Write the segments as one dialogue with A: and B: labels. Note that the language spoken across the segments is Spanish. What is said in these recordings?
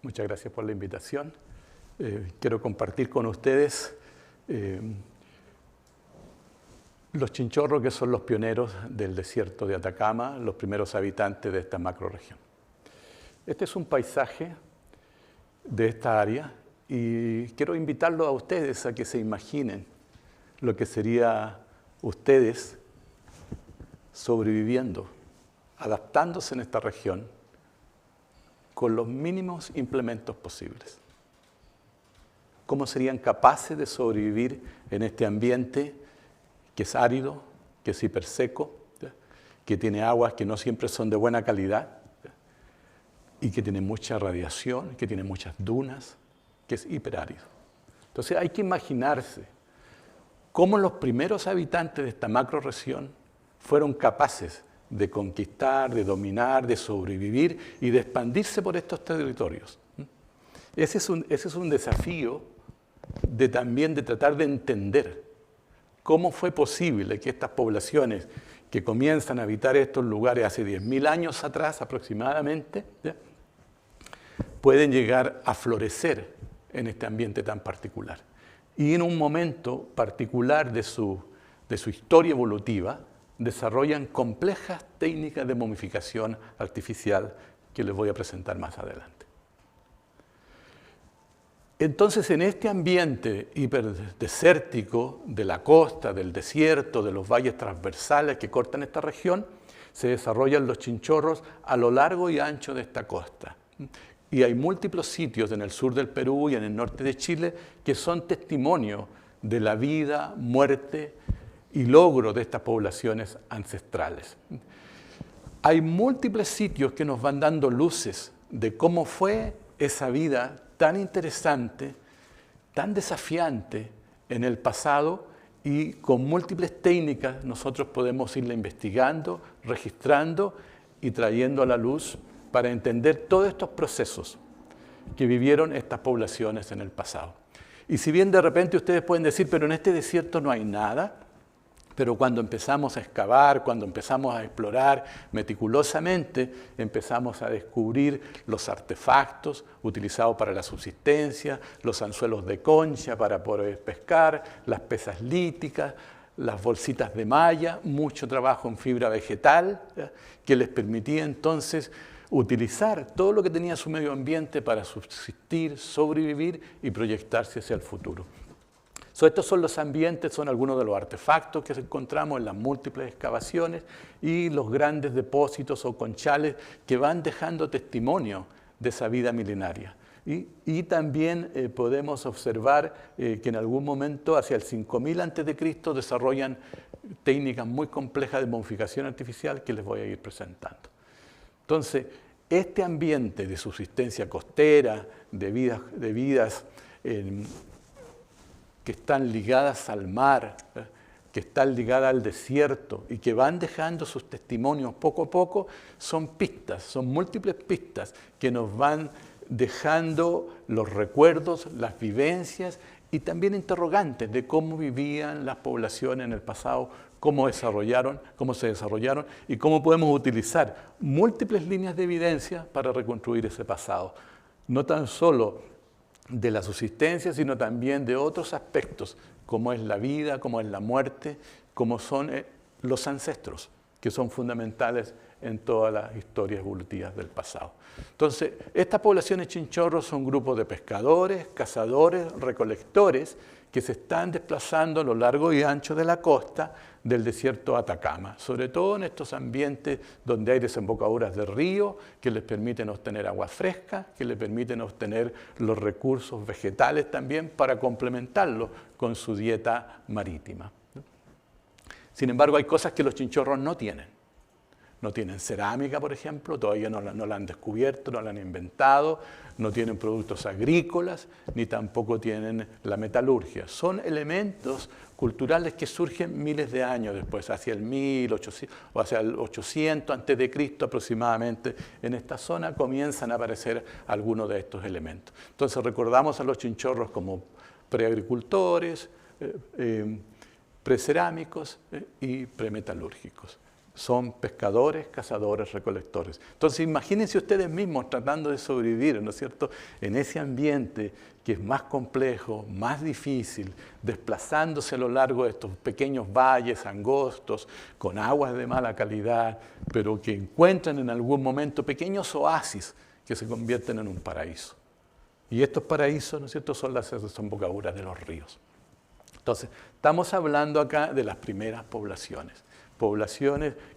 A: Muchas gracias por la invitación. Quiero compartir con ustedes los chinchorros, que son los pioneros del desierto de Atacama, los primeros habitantes de esta macrorregión. Este es un paisaje de esta área y quiero invitarlos a ustedes a que se imaginen lo que sería ustedes sobreviviendo, adaptándose en esta región con los mínimos implementos posibles. ¿Cómo serían capaces de sobrevivir en este ambiente que es árido, que es hiperseco, que tiene aguas que no siempre son de buena calidad y que tiene mucha radiación, que tiene muchas dunas, que es hiperárido? Entonces hay que imaginarse cómo los primeros habitantes de esta macrorregión fueron capaces de conquistar, de dominar, de sobrevivir y de expandirse por estos territorios. Ese es un desafío también de tratar de entender cómo fue posible que estas poblaciones que comienzan a habitar estos lugares hace 10.000 años atrás aproximadamente, pueden llegar a florecer en este ambiente tan particular. Y en un momento particular de su historia evolutiva, desarrollan complejas técnicas de momificación artificial que les voy a presentar más adelante. Entonces, en este ambiente hiperdesértico de la costa, del desierto, de los valles transversales que cortan esta región, se desarrollan los chinchorros a lo largo y ancho de esta costa. Y hay múltiples sitios en el sur del Perú y en el norte de Chile que son testimonio de la vida, muerte y logro de estas poblaciones ancestrales. Hay múltiples sitios que nos van dando luces de cómo fue esa vida tan interesante, tan desafiante en el pasado, y con múltiples técnicas nosotros podemos irla investigando, registrando y trayendo a la luz para entender todos estos procesos que vivieron estas poblaciones en el pasado. Y si bien de repente ustedes pueden decir, pero en este desierto no hay nada, pero cuando empezamos a excavar, cuando empezamos a explorar meticulosamente, empezamos a descubrir los artefactos utilizados para la subsistencia, los anzuelos de concha para poder pescar, las pesas líticas, las bolsitas de malla, mucho trabajo en fibra vegetal, que les permitía entonces utilizar todo lo que tenía su medio ambiente para subsistir, sobrevivir y proyectarse hacia el futuro. Estos son los ambientes, son algunos de los artefactos que encontramos en las múltiples excavaciones y los grandes depósitos o conchales que van dejando testimonio de esa vida milenaria. Y también podemos observar que en algún momento, hacia el 5000 a.C., desarrollan técnicas muy complejas de momificación artificial que les voy a ir presentando. Entonces, este ambiente de subsistencia costera, de vidas que están ligadas al mar, que están ligadas al desierto y que van dejando sus testimonios poco a poco, son pistas, son múltiples pistas que nos van dejando los recuerdos, las vivencias y también interrogantes de cómo vivían las poblaciones en el pasado, cómo se desarrollaron y cómo podemos utilizar múltiples líneas de evidencia para reconstruir ese pasado. No tan solo de la subsistencia, sino también de otros aspectos, como es la vida, como es la muerte, como son los ancestros, que son fundamentales en todas las historias evolutivas del pasado. Entonces, estas poblaciones chinchorros son grupos de pescadores, cazadores, recolectores, que se están desplazando a lo largo y ancho de la costa del desierto de Atacama, sobre todo en estos ambientes donde hay desembocaduras de río que les permiten obtener agua fresca, que les permiten obtener los recursos vegetales también para complementarlo con su dieta marítima. Sin embargo, hay cosas que los chinchorros no tienen. No tienen cerámica, por ejemplo, todavía no la han descubierto, no la han inventado, no tienen productos agrícolas, ni tampoco tienen la metalurgia. Son elementos culturales que surgen miles de años después, hacia el 1800 o hacia el 800 a.C. aproximadamente. En esta zona comienzan a aparecer algunos de estos elementos. Entonces recordamos a los chinchorros como preagricultores, precerámicos y premetalúrgicos. Son pescadores, cazadores, recolectores. Entonces imagínense ustedes mismos tratando de sobrevivir, ¿no es cierto?, en ese ambiente que es más complejo, más difícil, desplazándose a lo largo de estos pequeños valles angostos, con aguas de mala calidad, pero que encuentran en algún momento pequeños oasis que se convierten en un paraíso. Y estos paraísos, ¿no es cierto?, son las desembocaduras de los ríos. Entonces, estamos hablando acá de las primeras poblaciones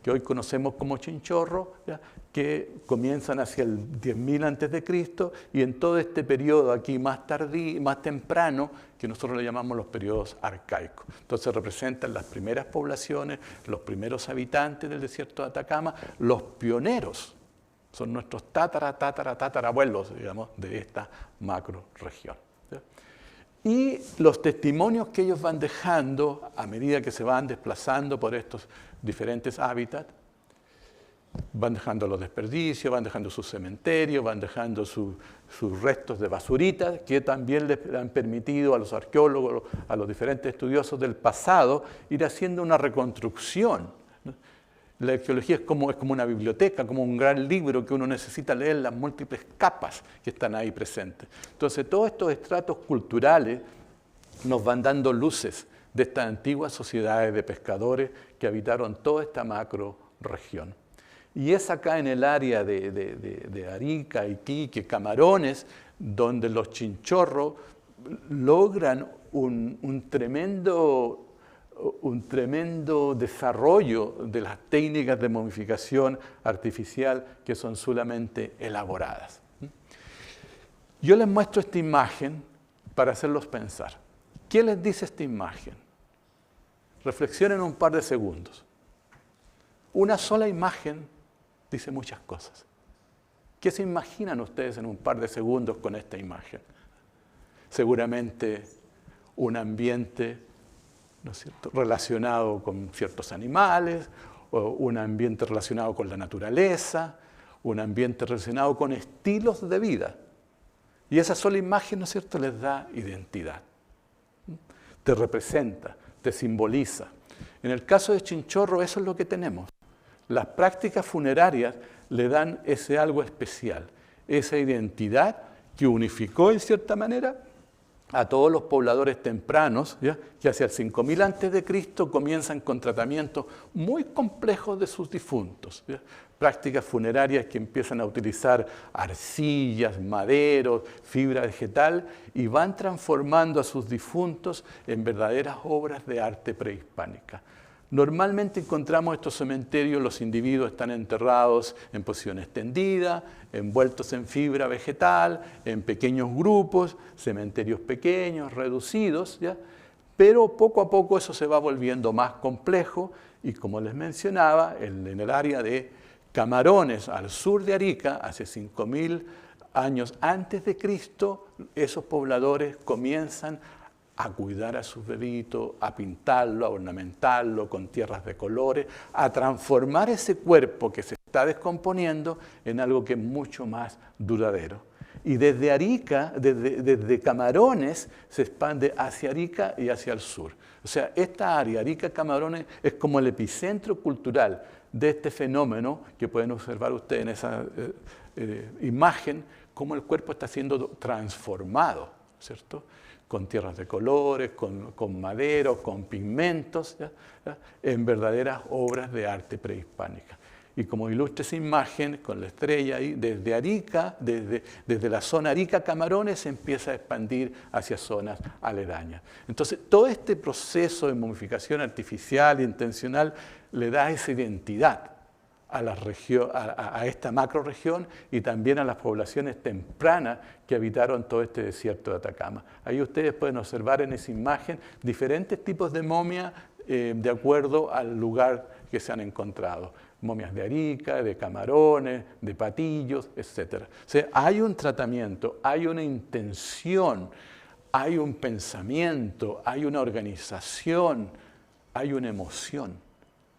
A: que hoy conocemos como chinchorro, ¿ya?, que comienzan hacia el 10.000 a.C. y en todo este periodo aquí más temprano, que nosotros le llamamos los periodos arcaicos. Entonces representan las primeras poblaciones, los primeros habitantes del desierto de Atacama, los pioneros, son nuestros tatarabuelos, digamos, de esta macrorregión. Y los testimonios que ellos van dejando a medida que se van desplazando por estos diferentes hábitats, van dejando los desperdicios, van dejando sus cementerios, van dejando sus restos de basuritas, que también les han permitido a los arqueólogos, a los diferentes estudiosos del pasado, ir haciendo una reconstrucción, ¿no? La arqueología es como una biblioteca, como un gran libro que uno necesita leer las múltiples capas que están ahí presentes. Entonces, todos estos estratos culturales nos van dando luces de estas antiguas sociedades de pescadores que habitaron toda esta macro-región. Y es acá en el área de Arica, Iquique, Camarones, donde los chinchorros logran un tremendo desarrollo de las técnicas de momificación artificial que son sumamente elaboradas. Yo les muestro esta imagen para hacerlos pensar. ¿Qué les dice esta imagen? Reflexionen un par de segundos. Una sola imagen dice muchas cosas. ¿Qué se imaginan ustedes en un par de segundos con esta imagen? Seguramente un ambiente, ¿no es cierto?, relacionado con ciertos animales, o un ambiente relacionado con la naturaleza, un ambiente relacionado con estilos de vida. Y esa sola imagen, ¿no es cierto?, les da identidad. Te representa, te simboliza. En el caso de Chinchorro eso es lo que tenemos. Las prácticas funerarias le dan ese algo especial, esa identidad que unificó en cierta manera a todos los pobladores tempranos, ¿ya?, que hacia el 5000 a.C. comienzan con tratamientos muy complejos de sus difuntos, ¿ya?, prácticas funerarias que empiezan a utilizar arcillas, maderos, fibra vegetal y van transformando a sus difuntos en verdaderas obras de arte prehispánica. Normalmente encontramos estos cementerios, los individuos están enterrados en posición extendida, envueltos en fibra vegetal, en pequeños grupos, cementerios pequeños, reducidos, ¿ya?, pero poco a poco eso se va volviendo más complejo y, como les mencionaba, en el área de Camarones, al sur de Arica, hace 5000 años antes de Cristo, esos pobladores comienzan a cuidar a sus bebitos, a pintarlo, a ornamentarlo con tierras de colores, a transformar ese cuerpo que se está descomponiendo en algo que es mucho más duradero. Y desde Arica, desde Camarones, se expande hacia Arica y hacia el sur. O sea, esta área, Arica-Camarones, es como el epicentro cultural de este fenómeno que pueden observar ustedes en esa imagen, cómo el cuerpo está siendo transformado, ¿cierto?, con tierras de colores, con maderos, con pigmentos, ¿ya?, en verdaderas obras de arte prehispánica. Y como ilustra esa imagen, con la estrella ahí, desde Arica, desde la zona Arica-Camarones, se empieza a expandir hacia zonas aledañas. Entonces, todo este proceso de momificación artificial e intencional le da esa identidad a esta macrorregión y también a las poblaciones tempranas que habitaron todo este desierto de Atacama. Ahí ustedes pueden observar en esa imagen diferentes tipos de momias de acuerdo al lugar que se han encontrado. Momias de Arica, de Camarones, de Patillos, etc. O sea, hay un tratamiento, hay una intención, hay un pensamiento, hay una organización, hay una emoción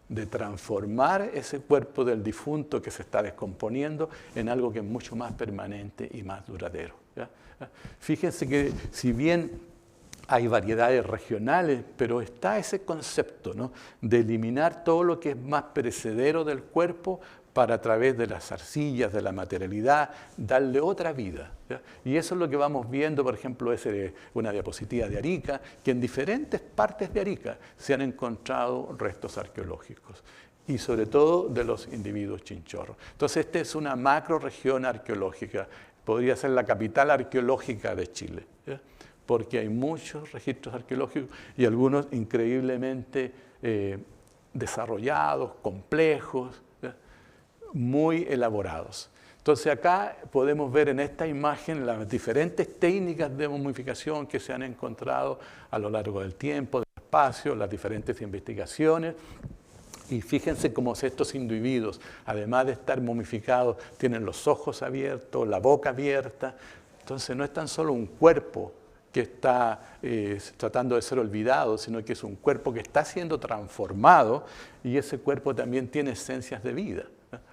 A: de transformar ese cuerpo del difunto que se está descomponiendo en algo que es mucho más permanente y más duradero, ¿ya? Fíjense que si bien hay variedades regionales, pero está ese concepto, ¿no?, de eliminar todo lo que es más perecedero del cuerpo para a través de las arcillas, de la materialidad, darle otra vida, ¿ya? Y eso es lo que vamos viendo, por ejemplo, es una diapositiva de Arica, que en diferentes partes de Arica se han encontrado restos arqueológicos, y sobre todo de los individuos chinchorros. Entonces, esta es una macrorregión arqueológica, podría ser la capital arqueológica de Chile, ¿ya?, porque hay muchos registros arqueológicos y algunos increíblemente desarrollados, complejos, ¿ya?, muy elaborados. Entonces acá podemos ver en esta imagen las diferentes técnicas de momificación que se han encontrado a lo largo del tiempo, del espacio, las diferentes investigaciones. Y fíjense cómo estos individuos, además de estar momificados, tienen los ojos abiertos, la boca abierta. Entonces no es tan solo un cuerpo que está tratando de ser olvidado, sino que es un cuerpo que está siendo transformado, y ese cuerpo también tiene esencias de vida.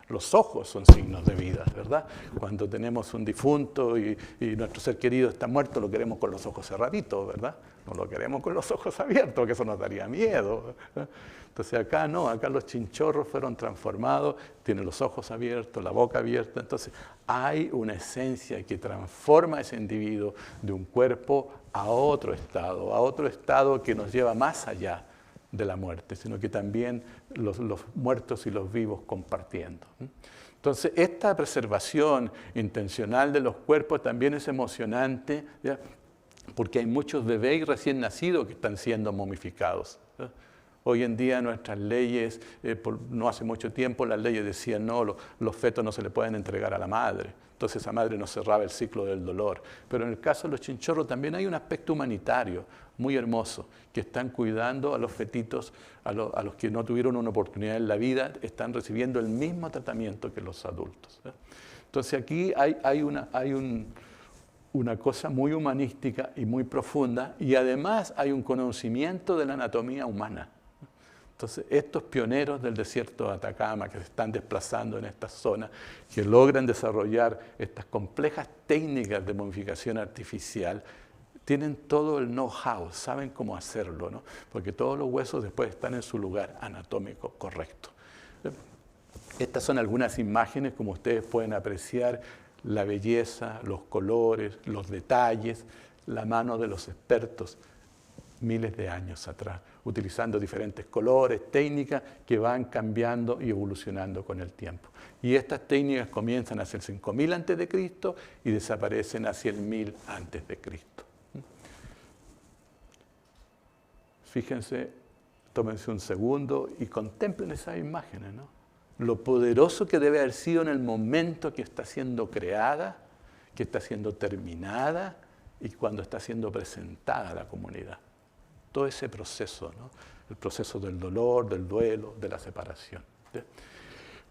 A: Los ojos son signos de vida, ¿verdad? Cuando tenemos un difunto y nuestro ser querido está muerto, lo queremos con los ojos cerraditos, ¿verdad? No lo queremos con los ojos abiertos, porque eso nos daría miedo, ¿verdad? Entonces acá no, acá los chinchorros fueron transformados, tienen los ojos abiertos, la boca abierta. Entonces hay una esencia que transforma a ese individuo de un cuerpo a otro estado que nos lleva más allá de la muerte, sino que también los muertos y los vivos compartiendo. Entonces, esta preservación intencional de los cuerpos también es emocionante, ¿ya?, porque hay muchos bebés recién nacidos que están siendo momificados, ¿ya? Hoy en día nuestras leyes, no hace mucho tiempo las leyes decían no, los fetos no se le pueden entregar a la madre. Entonces esa madre no cerraba el ciclo del dolor. Pero en el caso de los chinchorros también hay un aspecto humanitario muy hermoso, que están cuidando a los fetitos, a los que no tuvieron una oportunidad en la vida, están recibiendo el mismo tratamiento que los adultos, ¿eh? Entonces aquí hay una cosa muy humanística y muy profunda, y además hay un conocimiento de la anatomía humana. Entonces, estos pioneros del desierto de Atacama que se están desplazando en esta zona, que logran desarrollar estas complejas técnicas de momificación artificial, tienen todo el know-how, saben cómo hacerlo, ¿no? Porque todos los huesos después están en su lugar anatómico correcto. Estas son algunas imágenes, como ustedes pueden apreciar, la belleza, los colores, los detalles, la mano de los expertos miles de años atrás, utilizando diferentes colores, técnicas que van cambiando y evolucionando con el tiempo. Y estas técnicas comienzan hacia el 5000 a.C. y desaparecen hacia el 1000 a.C. Fíjense, tómense un segundo y contemplen esas imágenes, ¿no? Lo poderoso que debe haber sido en el momento que está siendo creada, que está siendo terminada y cuando está siendo presentada a la comunidad. Todo ese proceso, ¿no? El proceso del dolor, del duelo, de la separación, ¿sí?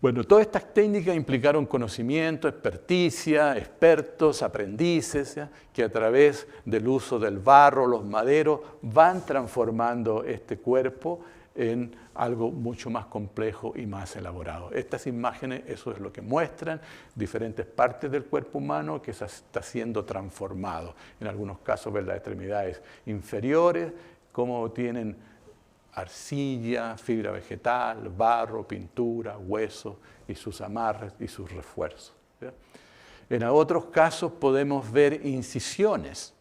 A: Bueno, todas estas técnicas implicaron conocimiento, experticia, expertos, aprendices, ¿ya?, que a través del uso del barro, los maderos, van transformando este cuerpo en algo mucho más complejo y más elaborado. Estas imágenes, eso es lo que muestran, diferentes partes del cuerpo humano que se está siendo transformado. En algunos casos ven las extremidades inferiores, como tienen arcilla, fibra vegetal, barro, pintura, hueso y sus amarres y sus refuerzos, ¿sí? En otros casos podemos ver incisiones.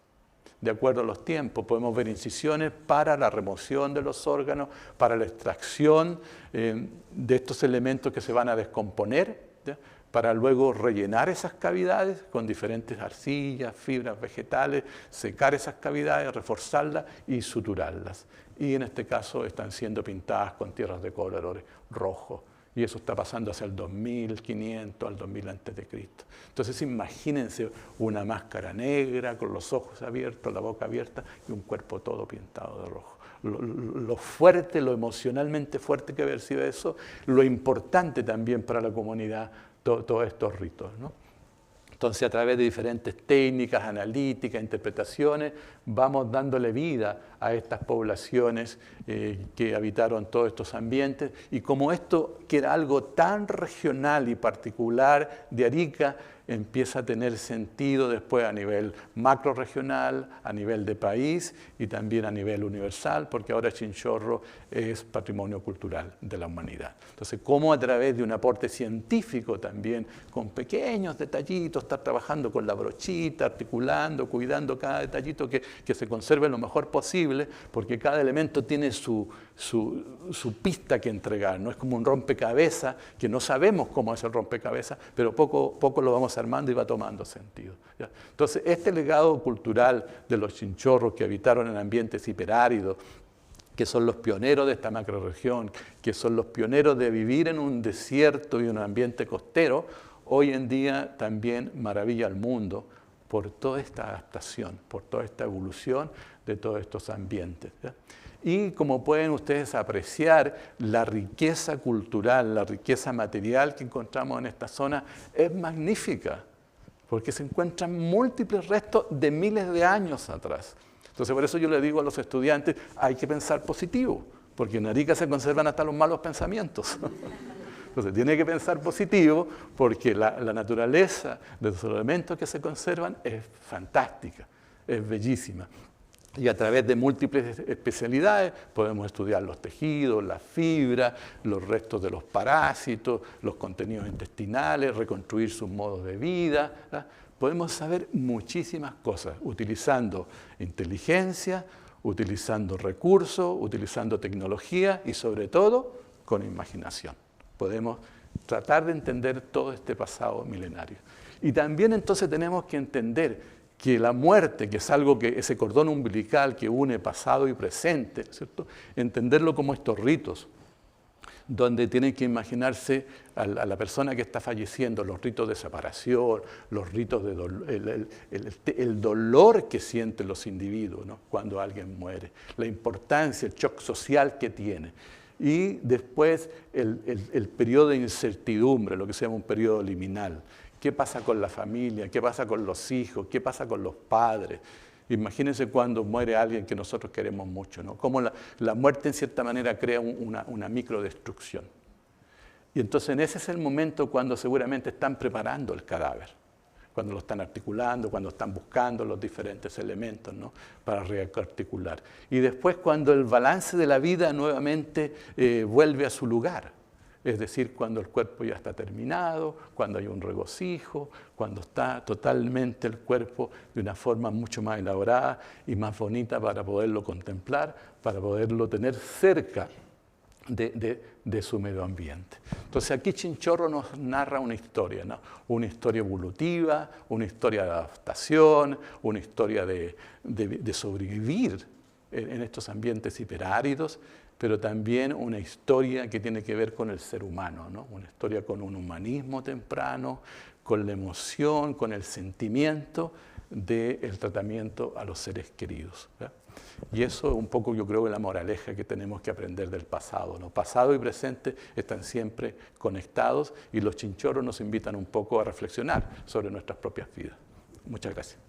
A: De acuerdo a los tiempos, podemos ver incisiones para la remoción de los órganos, para la extracción de estos elementos que se van a descomponer, ¿sí?, para luego rellenar esas cavidades con diferentes arcillas, fibras vegetales, secar esas cavidades, reforzarlas y suturarlas. Y en este caso están siendo pintadas con tierras de colores rojos. Y eso está pasando hacia el 2500 al 2000 a.C. Entonces imagínense una máscara negra con los ojos abiertos, la boca abierta y un cuerpo todo pintado de rojo. Lo fuerte, lo emocionalmente fuerte que haber sido eso, lo importante también para la comunidad, todos estos ritos, ¿no? Entonces, a través de diferentes técnicas, analíticas, interpretaciones, vamos dándole vida a estas poblaciones que habitaron todos estos ambientes. Y como esto, que era algo tan regional y particular de Arica, empieza a tener sentido después a nivel macrorregional, a nivel de país y también a nivel universal, porque ahora Chinchorro es patrimonio cultural de la humanidad. Entonces, cómo a través de un aporte científico también, con pequeños detallitos, estar trabajando con la brochita, articulando, cuidando cada detallito que se conserve lo mejor posible, porque cada elemento tiene su pista que entregar, no es como un rompecabezas, que no sabemos cómo es el rompecabezas, pero poco a poco lo vamos armando y va tomando sentido, ¿ya? Entonces, este legado cultural de los chinchorros que habitaron en ambientes hiperáridos, que son los pioneros de esta macrorregión, que son los pioneros de vivir en un desierto y un ambiente costero, hoy en día también maravilla al mundo por toda esta adaptación, por toda esta evolución de todos estos ambientes, ¿ya? Y como pueden ustedes apreciar, la riqueza cultural, la riqueza material que encontramos en esta zona es magnífica, porque se encuentran múltiples restos de miles de años atrás. Entonces, por eso yo le digo a los estudiantes, hay que pensar positivo, porque en Arica se conservan hasta los malos pensamientos. Entonces, tiene que pensar positivo, porque la naturaleza de los elementos que se conservan es fantástica, es bellísima. Y a través de múltiples especialidades podemos estudiar los tejidos, las fibras, los restos de los parásitos, los contenidos intestinales, reconstruir sus modos de vida, ¿verdad? Podemos saber muchísimas cosas utilizando inteligencia, utilizando recursos, utilizando tecnología y sobre todo con imaginación. Podemos tratar de entender todo este pasado milenario. Y también entonces tenemos que entender que la muerte, que es algo que ese cordón umbilical que une pasado y presente, ¿cierto? Entenderlo como estos ritos, donde tienen que imaginarse a la persona que está falleciendo, los ritos de separación, los ritos de el dolor que sienten los individuos, ¿no? Cuando alguien muere, la importancia, el shock social que tiene. Y después el periodo de incertidumbre, lo que se llama un periodo liminal. ¿Qué pasa con la familia? ¿Qué pasa con los hijos? ¿Qué pasa con los padres? Imagínense cuando muere alguien que nosotros queremos mucho, ¿no? Cómo la muerte en cierta manera crea una microdestrucción. Y entonces ese es el momento cuando seguramente están preparando el cadáver, cuando lo están articulando, cuando están buscando los diferentes elementos, ¿no? Para rearticular. Y después cuando el balance de la vida nuevamente vuelve a su lugar. Es decir, cuando el cuerpo ya está terminado, cuando hay un regocijo, cuando está totalmente el cuerpo de una forma mucho más elaborada y más bonita para poderlo contemplar, para poderlo tener cerca de su medio ambiente. Entonces aquí Chinchorro nos narra una historia, ¿no? Una historia evolutiva, una historia de adaptación, una historia de sobrevivir en estos ambientes hiperáridos, pero también una historia que tiene que ver con el ser humano, ¿no? Una historia con un humanismo temprano, con la emoción, con el sentimiento del tratamiento a los seres queridos, ¿verdad? Y eso es un poco, yo creo, la moraleja que tenemos que aprender del pasado, ¿no? Pasado y presente están siempre conectados y los chinchorros nos invitan un poco a reflexionar sobre nuestras propias vidas. Muchas gracias.